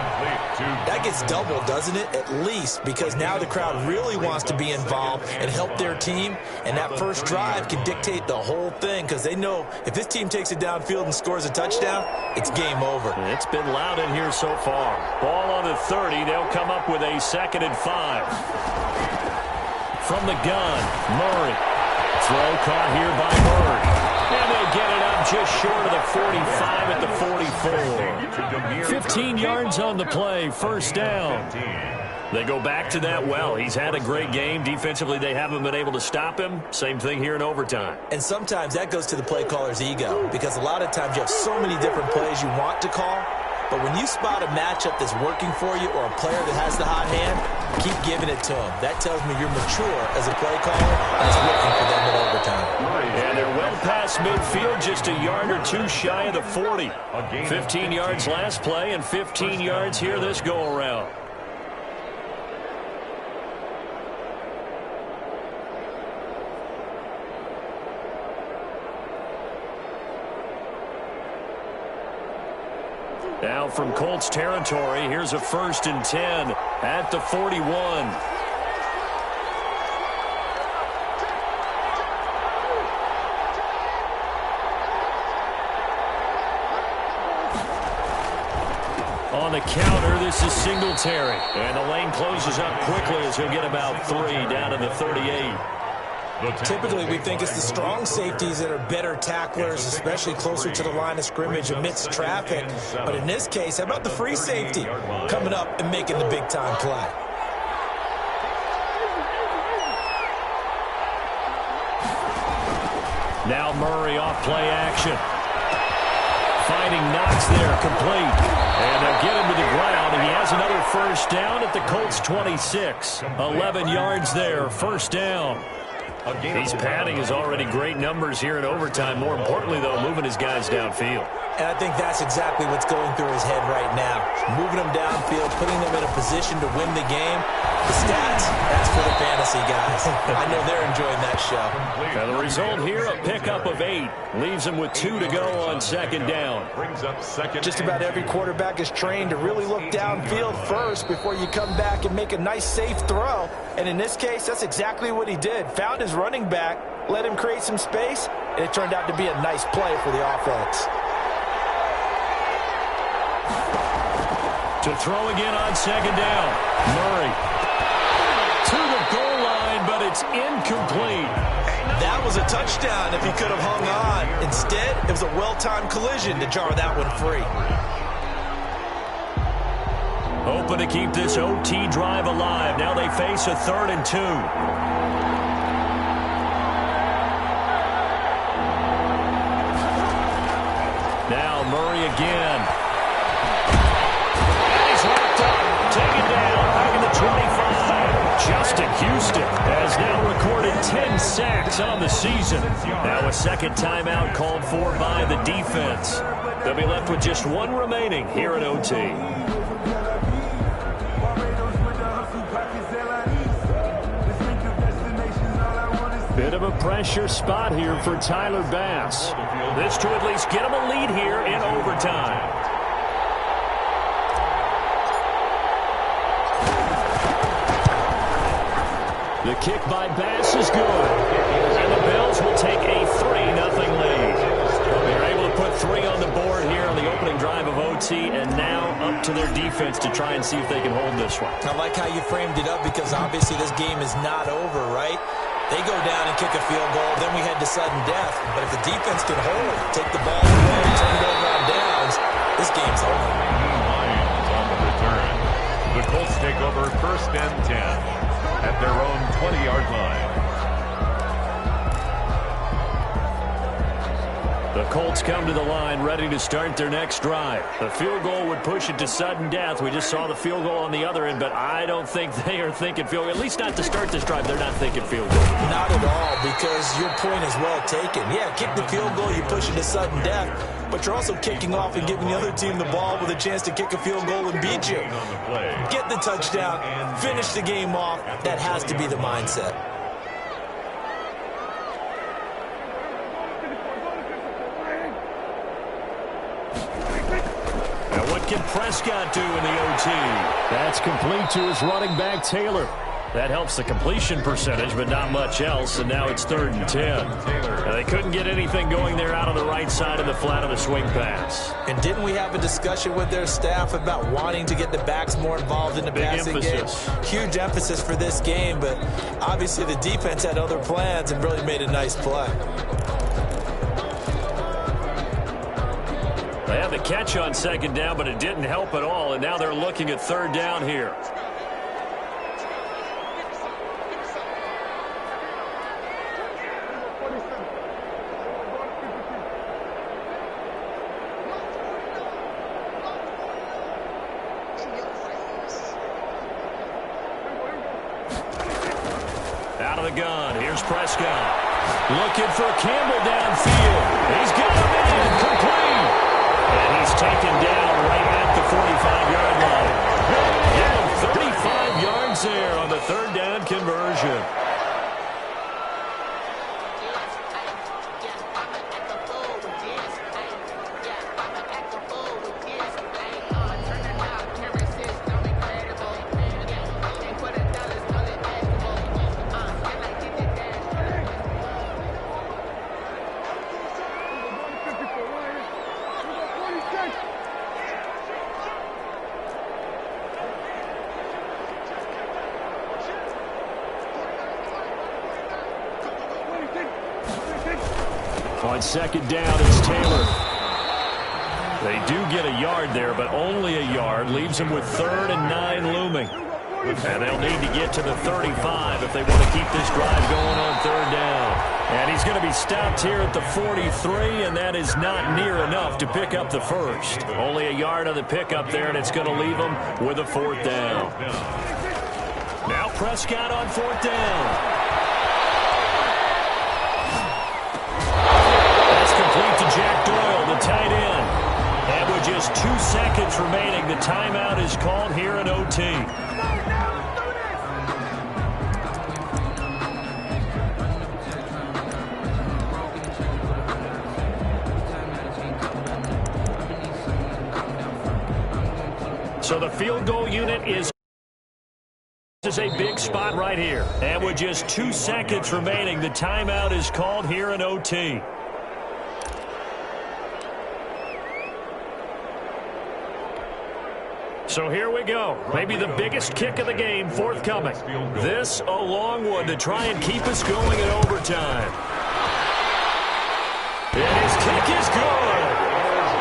that gets doubled, doesn't it? At least, because now the crowd really wants to be involved and help their team, and that first drive can dictate the whole thing, because they know if this team takes it downfield and scores a touchdown, it's game over. It's been loud in here so far. Ball on the 30. They'll come up with a 2nd and 5. From the gun, Murray. Throw caught here by Murray. And they'll get it up just short of the 45 at the 44. 15 yards on the play, first down. They go back to that well. He's had a great game. Defensively, they haven't been able to stop him. Same thing here in overtime. And sometimes that goes to the play caller's ego, because a lot of times you have so many different plays you want to call. But when you spot a matchup that's working for you or a player that has the hot hand, keep giving it to him. That tells me you're mature as a play caller, and it's working for them in overtime. And they're well past midfield, just a yard or two shy of the 40. 15 yards last play and 15 yards here this go-around. Now from Colts territory, here's a 1st and 10 at the 41. On the counter, this is Singletary. And the lane closes up quickly as he'll get about 3 down to the 38. Typically, we think it's the strong safeties that are better tacklers, especially closer to the line of scrimmage amidst traffic. But in this case, how about the free safety coming up and making the big-time play? Now Murray off play action. Fighting Knox there, complete. And they'll get him to the ground, and he has another first down at the Colts 26. 11 yards there, first down. He's padding his already great numbers here in overtime. More importantly, though, moving his guys downfield. And I think that's exactly what's going through his head right now. Moving them downfield, putting them in a position to win the game. The stats, that's for the fantasy guys. I know they're enjoying that show. Now the result here, a pickup of 8. Leaves them with 2 to go on 2nd down. Just about every quarterback is trained to really look downfield first before you come back and make a nice, safe throw. And in this case, that's exactly what he did. Found his running back, let him create some space, and it turned out to be a nice play for the offense. To throw again on 2nd down. Murray to the goal line, but it's incomplete. That was a touchdown if he could have hung on. Instead, it was a well-timed collision to jar that one free. Hoping to keep this OT drive alive. Now they face a 3rd and 2. Now Murray again. And he's wrapped up. Taken down. Back in the 25. Justin Houston has now recorded 10 sacks on the season. Now a 2nd timeout called for by the defense. They'll be left with just 1 remaining here in OT. Bit of a pressure spot here for Tyler Bass. This to at least get him a lead here in overtime. The kick by Bass is good. And the Bills will take a 3-0 lead. They're able to put 3 on the board here on the opening drive of OT, and now up to their defense to try and see if they can hold this one. I like how you framed it up, because obviously this game is not over, right? They go down and kick a field goal, then we head to sudden death. But if the defense can hold it, take the ball away, turn it over on downs, this game's over. Lions on the return. The Colts take over 1st and 10 at their own 20-yard line. The Colts come to the line ready to start their next drive. The field goal would push it to sudden death. We just saw the field goal on the other end, but I don't think they are thinking field goal. At least not to start this drive. They're not thinking field goal. Not at all, because your point is well taken. Yeah, kick the field goal, you push it to sudden death, but you're also kicking off and giving the other team the ball with a chance to kick a field goal and beat you. Get the touchdown, finish the game off. That has to be the mindset. Now what can Prescott do in the OT? That's complete to his running back, Taylor. That helps the completion percentage, but not much else, and now it's 3rd and 10. Now they couldn't get anything going there out on the right side of the flat of the swing pass. And didn't we have a discussion with their staff about wanting to get the backs more involved in the passing game? Huge emphasis for this game, but obviously the defense had other plans and really made a nice play. They had the catch on 2nd down, but it didn't help at all, and now they're looking at 3rd down here. Out of the gun, here's Prescott. Looking for Campbell downfield. He's got him in, complete. And he's taken down right at the 45-yard line. Yeah, 35 yards there on the 3rd down conversion. On 2nd down, it's Taylor. They do get a yard there, but only a yard. Leaves them with 3rd and 9 looming. And they'll need to get to the 35 if they want to keep this drive going on 3rd down. And he's going to be stopped here at the 43, and that is not near enough to pick up the first. Only a yard on the pickup there, and it's going to leave them with a 4th down. Now Prescott on 4th down. Complete to Jack Doyle, the tight end. And with just 2 seconds remaining, the timeout is called here in OT. So the field goal unit is a big spot right here. And with just 2 seconds remaining, the timeout is called here in OT. So here we go. Maybe the biggest kick of the game forthcoming. This a long one to try and keep us going in overtime. And his kick is good.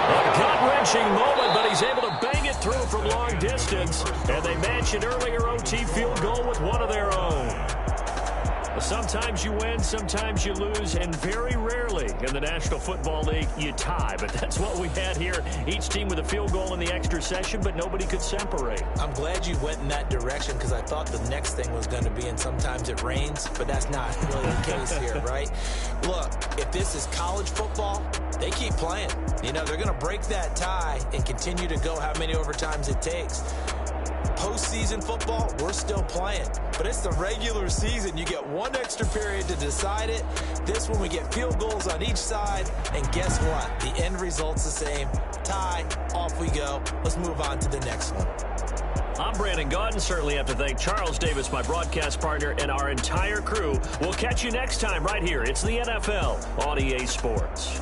A gut-wrenching moment, but he's able to bang it through from long distance. And they mentioned earlier OT field goal with one of their own. Sometimes you win, sometimes you lose, and very rarely in the National Football League you tie. But that's what we had here. Each team with a field goal in the extra session, but nobody could separate. I'm glad you went in that direction because I thought the next thing was going to be, and sometimes it rains, but that's not really the case here, right? Look, if this is college football, they keep playing. You know, they're going to break that tie and continue to go how many overtimes it takes. Postseason football, we're still playing. But it's the regular season. You get one extra period to decide it. This one, we get field goals on each side. And guess what? The end result's the same. Tie, off we go. Let's move on to the next one. I'm Brandon Gaudin. Certainly have to thank Charles Davis, my broadcast partner, and our entire crew. We'll catch you next time right here. It's the NFL on EA Sports.